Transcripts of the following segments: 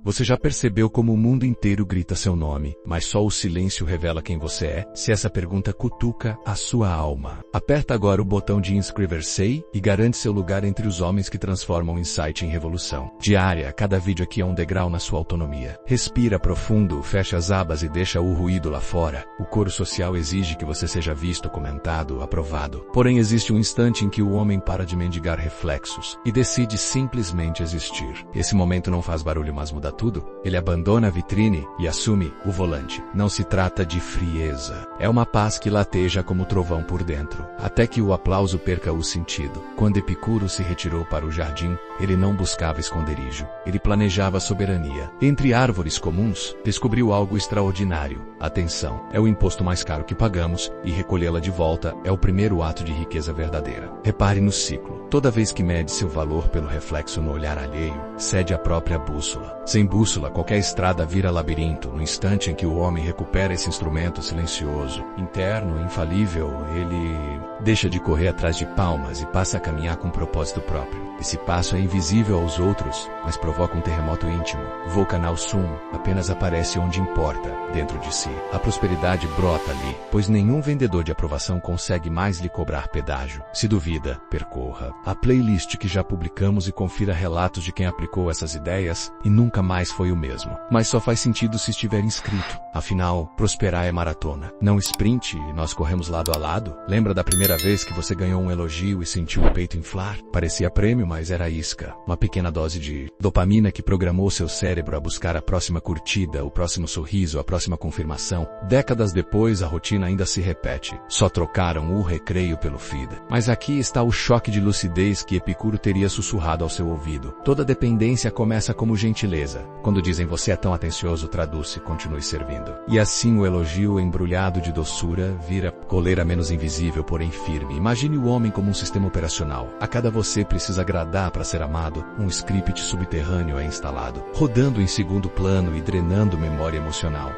Você já percebeu como o mundo inteiro grita seu nome, mas só o silêncio revela quem você é? Se essa pergunta cutuca a sua alma, aperta agora o botão de inscrever-se e garante seu lugar entre os homens que transformam insight em revolução. Diária, cada vídeo aqui é um degrau na sua autonomia. Respira profundo, fecha as abas e deixa o ruído lá fora. O coro social exige que você seja visto, comentado, aprovado. Porém, existe um instante em que o homem para de mendigar reflexos e decide simplesmente existir. Esse momento não faz barulho, mas muda tudo. Ele abandona a vitrine e assume o volante. Não se trata de frieza. É uma paz que lateja como trovão por dentro, até que o aplauso perca o sentido. Quando Epicuro se retirou para o jardim, ele não buscava esconderijo. Ele planejava soberania. Entre árvores comuns, descobriu algo extraordinário. Atenção, é o imposto mais caro que pagamos, e recolhê-la de volta é o primeiro ato de riqueza verdadeira. Repare no ciclo. Toda vez que mede seu valor pelo reflexo no olhar alheio, cede a própria bússola. Sem bússola, qualquer estrada vira labirinto. No instante em que o homem recupera esse instrumento silencioso, interno, infalível, ele deixa de correr atrás de palmas e passa a caminhar com um propósito próprio. Esse passo é invisível aos outros, mas provoca um terremoto íntimo. Volcanal Sum apenas aparece onde importa, dentro de si. A prosperidade brota ali, pois nenhum vendedor de aprovação consegue mais lhe cobrar pedágio. Se duvida, percorra a playlist que já publicamos e confira relatos de quem aplicou essas ideias e nunca mais foi o mesmo. Mas só faz sentido se estiver inscrito. Afinal, prosperar é maratona, não sprint, e nós corremos lado a lado. Lembra da primeira vez que você ganhou um elogio e sentiu o peito inflar? Parecia prêmio, mas era isca. Uma pequena dose de dopamina que programou seu cérebro a buscar a próxima curtida, o próximo sorriso, a próxima confirmação. Décadas depois, a rotina ainda se repete. Só trocaram o recreio pelo feed. Mas aqui está o choque de lucidez que Epicuro teria sussurrado ao seu ouvido. Toda dependência começa como gentileza. Quando dizem você é tão atencioso, traduz-se, continue servindo. E assim o elogio embrulhado de doçura vira coleira menos invisível, porém firme. Imagine o homem como um sistema operacional. A cada você precisa agradar para ser amado, um script subterrâneo é instalado, rodando em segundo plano e drenando memória emocional.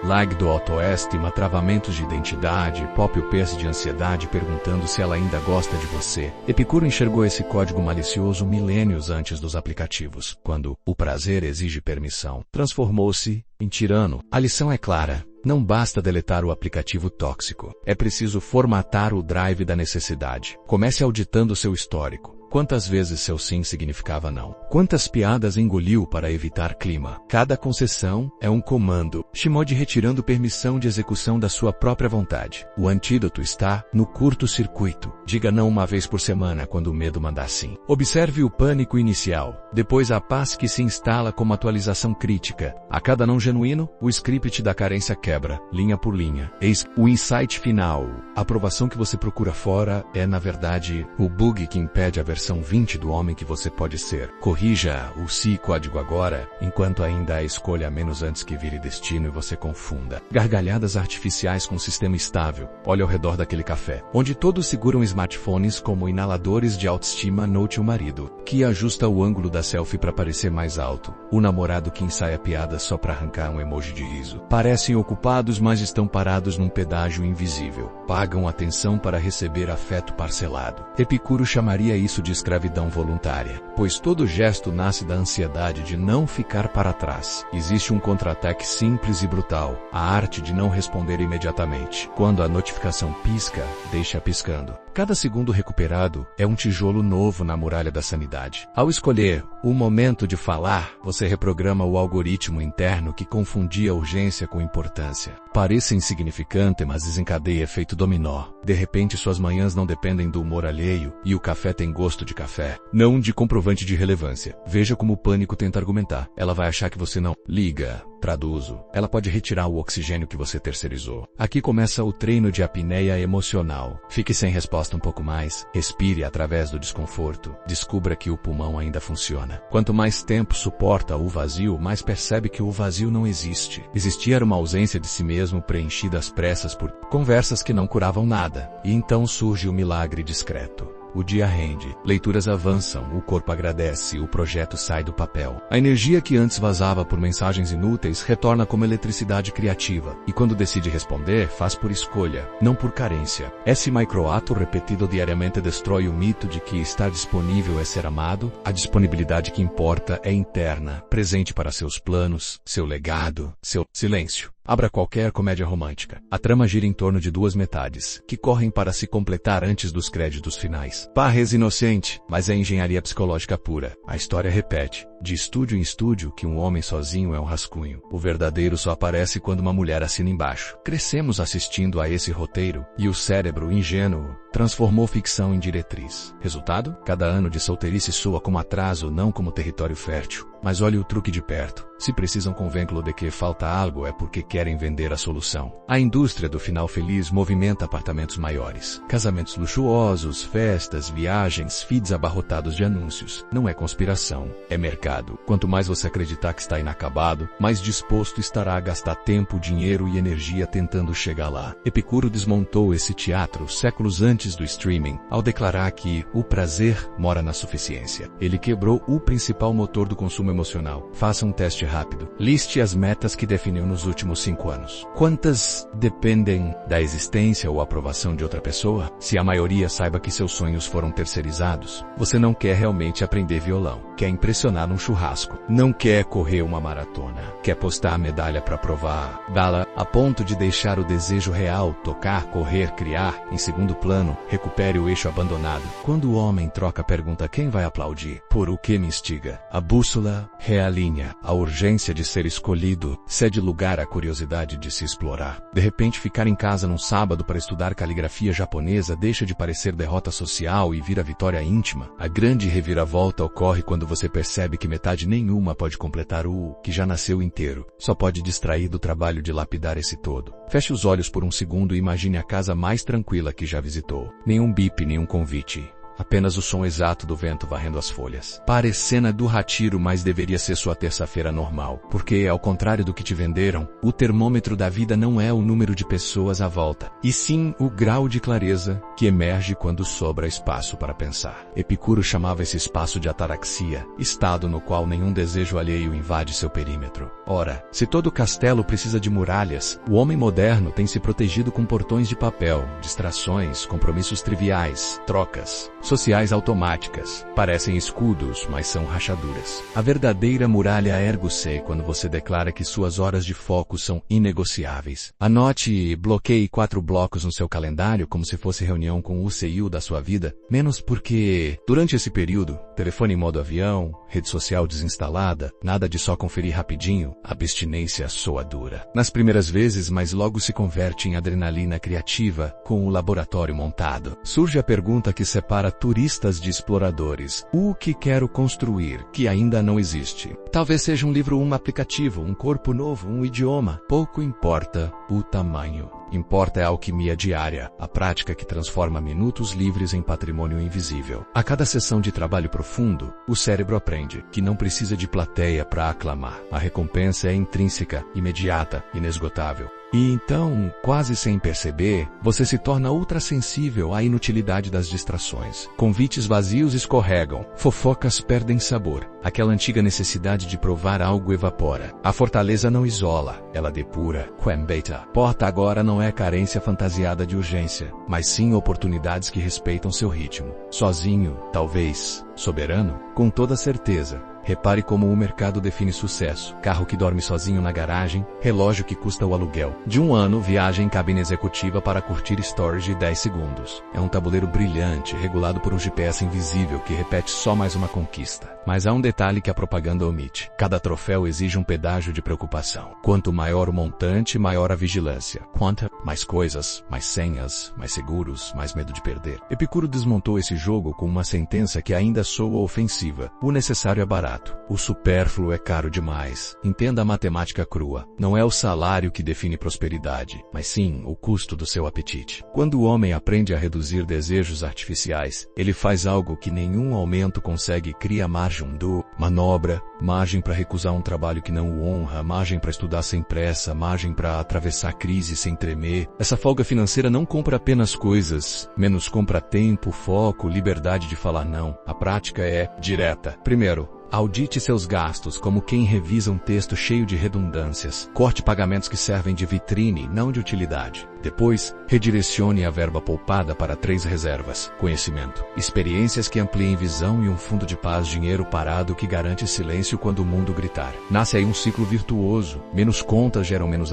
Lag do autoestima, travamentos de identidade, pop o pace de ansiedade perguntando se ela ainda gosta de você. Epicuro enxergou esse código malicioso milênios antes dos aplicativos, quando o prazer exige permissão. Transformou-se em tirano. A lição é clara. Não basta deletar o aplicativo tóxico. É preciso formatar o drive da necessidade. Comece auditando seu histórico. Quantas vezes seu sim significava não? Quantas piadas engoliu para evitar clima? Cada concessão é um comando. Shimode retirando permissão de execução da sua própria vontade. O antídoto está no curto-circuito. Diga não uma vez por semana quando o medo mandar sim. Observe o pânico inicial. Depois a paz que se instala como atualização crítica. A cada não genuíno, o script da carência quebra, linha por linha. Eis o insight final. A aprovação que você procura fora é, na verdade, o bug que impede a versão 20 do homem que você pode ser. Corrija o si código agora, enquanto ainda há escolha menos antes que vire destino e você confunda. Gargalhadas artificiais com sistema estável. Olhe ao redor daquele café, onde todos seguram smartphones como inaladores de autoestima. Note o marido, que ajusta o ângulo da selfie para parecer mais alto. O namorado que ensaia piada só para arrancar um emoji de riso. Parecem ocupados, mas estão parados num pedágio invisível. Pagam atenção para receber afeto parcelado. Epicuro chamaria isso de escravidão voluntária, pois todo gesto nasce da ansiedade de não ficar para trás. Existe um contra-ataque simples e brutal, a arte de não responder imediatamente. Quando a notificação pisca, deixa piscando. Cada segundo recuperado é um tijolo novo na muralha da sanidade. Ao escolher o momento de falar, você reprograma o algoritmo interno que confundia urgência com importância. Pareça insignificante, mas desencadeia efeito dominó. De repente suas manhãs não dependem do humor alheio e o café tem gosto de café, não de comprovante de relevância. Veja como o pânico tenta argumentar. Ela vai achar que você não liga. Traduzo. Ela pode retirar o oxigênio que você terceirizou. Aqui começa o treino de apneia emocional. Fique sem resposta um pouco mais. Respire através do desconforto. Descubra que o pulmão ainda funciona. Quanto mais tempo suporta o vazio, mais percebe que o vazio não existe. Existia uma ausência de si mesmo preenchida às pressas por conversas que não curavam nada. E então surge o milagre discreto. o dia rende, leituras avançam, o corpo agradece, o projeto sai do papel. A energia que antes vazava por mensagens inúteis retorna como eletricidade criativa, e quando decide responder, faz por escolha, não por carência. Esse microato repetido diariamente destrói o mito de que estar disponível é ser amado. A disponibilidade que importa é interna, presente para seus planos, seu legado, seu silêncio. Abra qualquer comédia romântica. A trama gira em torno de duas metades, que correm para se completar antes dos créditos finais. Parece inocente, mas é engenharia psicológica pura. A história repete, de estúdio em estúdio, que um homem sozinho é um rascunho. O verdadeiro só aparece quando uma mulher assina embaixo. Crescemos assistindo a esse roteiro, e o cérebro, ingênuo, transformou ficção em diretriz. Resultado? Cada ano de solteirice soa como atraso, não como território fértil. Mas olhe o truque de perto. Se precisam convênculo de que falta algo, é porque querem vender a solução. A indústria do final feliz movimenta apartamentos maiores, casamentos luxuosos, festas, viagens, feeds abarrotados de anúncios. Não é conspiração, é mercado. Quanto mais você acreditar que está inacabado, mais disposto estará a gastar tempo, dinheiro e energia tentando chegar lá. Epicuro desmontou esse teatro séculos antes do streaming, ao declarar que o prazer mora na suficiência. Ele quebrou o principal motor do consumo emocional. Faça um teste rápido. Liste as metas que definiu nos últimos 5 anos. Quantas dependem da existência ou aprovação de outra pessoa? Se a maioria, saiba que seus sonhos foram terceirizados. Você não quer realmente aprender violão. Quer impressionar num churrasco. Não quer correr uma maratona. Quer postar a medalha para provar dá-la a ponto de deixar o desejo real, tocar, correr, criar, em segundo plano. Recupere o eixo abandonado. Quando o homem troca a pergunta quem vai aplaudir, por o que me instiga, a bússola realinha. A urgência de ser escolhido cede lugar à curiosidade de se explorar. De repente, ficar em casa num sábado para estudar caligrafia japonesa deixa de parecer derrota social e vira vitória íntima. A grande reviravolta ocorre quando você percebe que metade nenhuma pode completar o que já nasceu inteiro. Só pode distrair do trabalho de lapidar esse todo. Feche os olhos por um segundo e imagine a casa mais tranquila que já visitou. Nenhum bip, nenhum convite. Apenas o som exato do vento varrendo as folhas. Pare cena do Hatiro, mas deveria ser sua terça-feira normal. Porque, ao contrário do que te venderam, o termômetro da vida não é o número de pessoas à volta, e sim o grau de clareza que emerge quando sobra espaço para pensar. Epicuro chamava esse espaço de ataraxia, estado no qual nenhum desejo alheio invade seu perímetro. Ora, se todo castelo precisa de muralhas, o homem moderno tem se protegido com portões de papel, distrações, compromissos triviais, trocas sociais automáticas. Parecem escudos, mas são rachaduras. A verdadeira muralha ergue-se quando você declara que suas horas de foco são inegociáveis. Anote e bloqueie 4 blocos no seu calendário como se fosse reunião com o CEO da sua vida, menos porque, durante esse período, telefone em modo avião, rede social desinstalada, nada de só conferir rapidinho, abstinência soa dura. Nas primeiras vezes, mas logo se converte em adrenalina criativa com o laboratório montado. Surge a pergunta que separa turistas de exploradores. O que quero construir, que ainda não existe? Talvez seja um livro, um aplicativo, um corpo novo, um idioma. Pouco importa o tamanho. Importa é a alquimia diária, a prática que transforma minutos livres em patrimônio invisível. A cada sessão de trabalho profundo, o cérebro aprende que não precisa de plateia para aclamar. A recompensa é intrínseca, imediata, inesgotável. E então, quase sem perceber, você se torna ultrassensível à inutilidade das distrações. Convites vazios escorregam, fofocas perdem sabor. Aquela antiga necessidade de provar algo evapora. A fortaleza não isola, ela depura. Quembeta. Porta agora não é carência fantasiada de urgência, mas sim oportunidades que respeitam seu ritmo. Sozinho, talvez. Soberano? Com toda certeza. Repare como o mercado define sucesso. Carro que dorme sozinho na garagem, relógio que custa o aluguel de 1 ano, viagem em cabine executiva para curtir stories de 10 segundos. É um tabuleiro brilhante, regulado por um GPS invisível que repete só mais uma conquista. Mas há um detalhe que a propaganda omite. Cada troféu exige um pedágio de preocupação. Quanto maior o montante, maior a vigilância. Quanto mais coisas, mais senhas, mais seguros, mais medo de perder. Epicuro desmontou esse jogo com uma sentença que ainda soa ofensiva. O necessário é barato. barato. O supérfluo é caro demais. Entenda a matemática crua. Não é o salário que define prosperidade, mas sim o custo do seu apetite. Quando o homem aprende a reduzir desejos artificiais, ele faz algo que nenhum aumento consegue e cria margem do manobra, margem para recusar um trabalho que não o honra, margem para estudar sem pressa, margem para atravessar a crise sem tremer. Essa folga financeira não compra apenas coisas, menos compra tempo, foco, liberdade de falar não. A prática é direta. Primeiro, audite seus gastos como quem revisa um texto cheio de redundâncias. Corte pagamentos que servem de vitrine, não de utilidade. Depois, redirecione a verba poupada para 3 reservas: conhecimento, experiências que ampliem visão e um fundo de paz, dinheiro parado que garante silêncio quando o mundo gritar. Nasce aí um ciclo virtuoso. Menos contas geram menos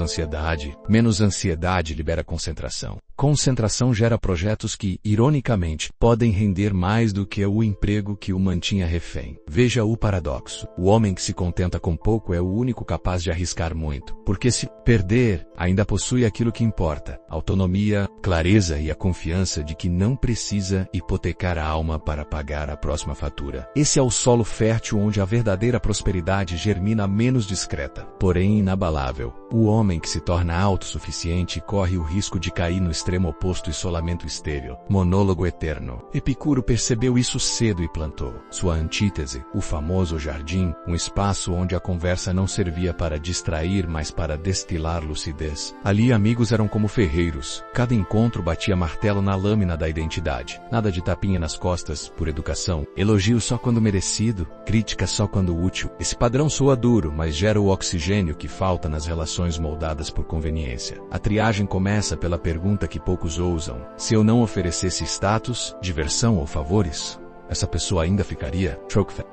ansiedade libera concentração. Concentração gera projetos que, ironicamente, podem render mais do que o emprego que o mantinha refém. Veja o paradoxo. O homem que se contenta com pouco é o único capaz de arriscar muito, porque se perder, ainda possui aquilo que importa: autonomia, clareza e a confiança de que não precisa hipotecar a alma para pagar a próxima fatura. Esse é o solo fértil onde a verdadeira prosperidade germina menos discreta, porém inabalável. O homem que se torna autossuficiente corre o risco de cair no extremo oposto: isolamento estéril, monólogo eterno. Epicuro percebeu isso cedo e plantou sua antítese, o famoso jardim, um espaço onde a conversa não servia para distrair, mas para destilar lucidez. Ali amigos eram como ferreiros. Cada encontro batia martelo na lâmina da identidade. Nada de tapinha nas costas por educação, elogio só quando merecido, crítica só quando útil. Esse padrão soa duro, mas gera o oxigênio que falta nas relações moldadas por conveniência. A triagem começa pela pergunta que poucos ousam: se eu não oferecesse status, diversão ou favores, essa pessoa ainda ficaria?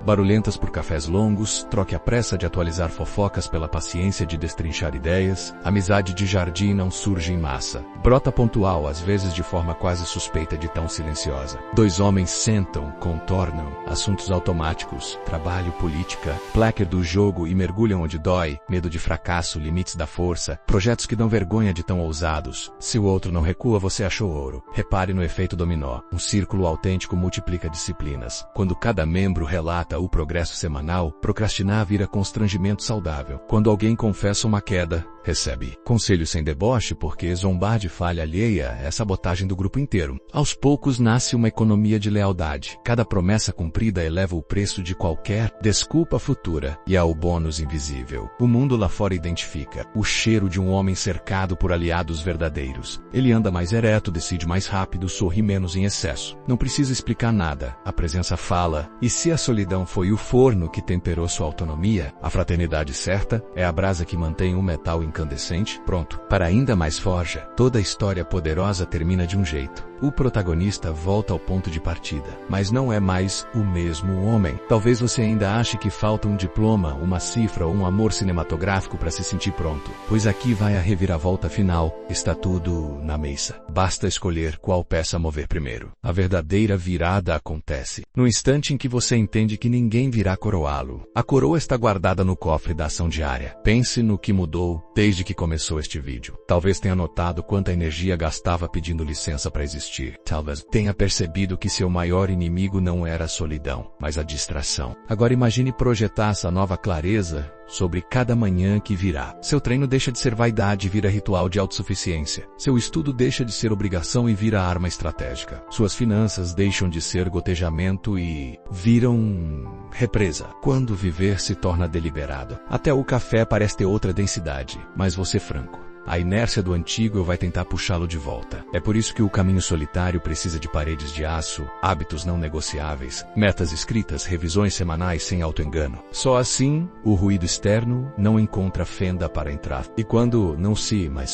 Barulhentas por cafés longos, troque a pressa de atualizar fofocas pela paciência de destrinchar ideias. Amizade de jardim não surge em massa. Brota pontual, às vezes de forma quase suspeita de tão silenciosa. 2 homens sentam, contornam, assuntos automáticos, trabalho, política, placar do jogo e mergulham onde dói, medo de fracasso, limites da força, projetos que dão vergonha de tão ousados. Se o outro não recua, você achou ouro. Repare no efeito dominó. Um círculo autêntico multiplica disciplina. Quando cada membro relata o progresso semanal, procrastinar vira constrangimento saudável. Quando alguém confessa uma queda, recebe conselho sem deboche, porque zombar de falha alheia é sabotagem do grupo inteiro. Aos poucos nasce uma economia de lealdade. Cada promessa cumprida eleva o preço de qualquer desculpa futura, e há o bônus invisível. O mundo lá fora identifica o cheiro de um homem cercado por aliados verdadeiros. Ele anda mais ereto, decide mais rápido, sorri menos em excesso. Não precisa explicar nada. A presença fala, e se a solidão foi o forno que temperou sua autonomia, a fraternidade certa é a brasa que mantém o metal incandescente pronto para ainda mais forja. Toda história poderosa termina de um jeito. O protagonista volta ao ponto de partida, mas não é mais o mesmo homem. Talvez você ainda ache que falta um diploma, uma cifra ou um amor cinematográfico para se sentir pronto, pois aqui vai a reviravolta final. Está tudo na mesa. Basta escolher qual peça mover primeiro. A verdadeira virada acontece no instante em que você entende que ninguém virá coroá-lo. A coroa está guardada no cofre da ação diária. Pense no que mudou desde que começou este vídeo. Talvez tenha notado quanta energia gastava pedindo licença para existir. Talvez tenha percebido que seu maior inimigo não era a solidão, mas a distração. Agora imagine projetar essa nova clareza sobre cada manhã que virá. Seu treino deixa de ser vaidade e vira ritual de autossuficiência. Seu estudo deixa de ser obrigação e vira arma estratégica. Suas finanças deixam de ser gotejamento e viram represa. Quando viver se torna deliberado. Até o café parece ter outra densidade, mas vou ser franco. A inércia do antigo vai tentar puxá-lo de volta. É por isso que o caminho solitário precisa de paredes de aço, hábitos não negociáveis, metas escritas, revisões semanais sem autoengano. Só assim, o ruído externo não encontra fenda para entrar. E quando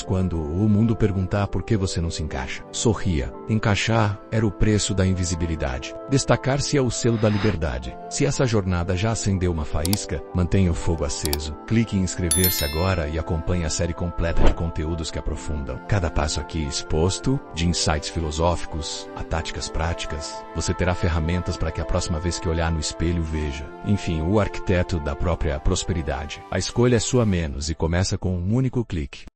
quando o mundo perguntar por que você não se encaixa, sorria. Encaixar era o preço da invisibilidade. Destacar-se é o selo da liberdade. Se essa jornada já acendeu uma faísca, mantenha o fogo aceso. Clique em inscrever-se agora e acompanhe a série completa de conteúdos que aprofundam. Cada passo aqui exposto, de insights filosóficos a táticas práticas, você terá ferramentas para que a próxima vez que olhar no espelho veja. Enfim, o arquiteto da própria prosperidade. A escolha é sua menos e começa com um único clique.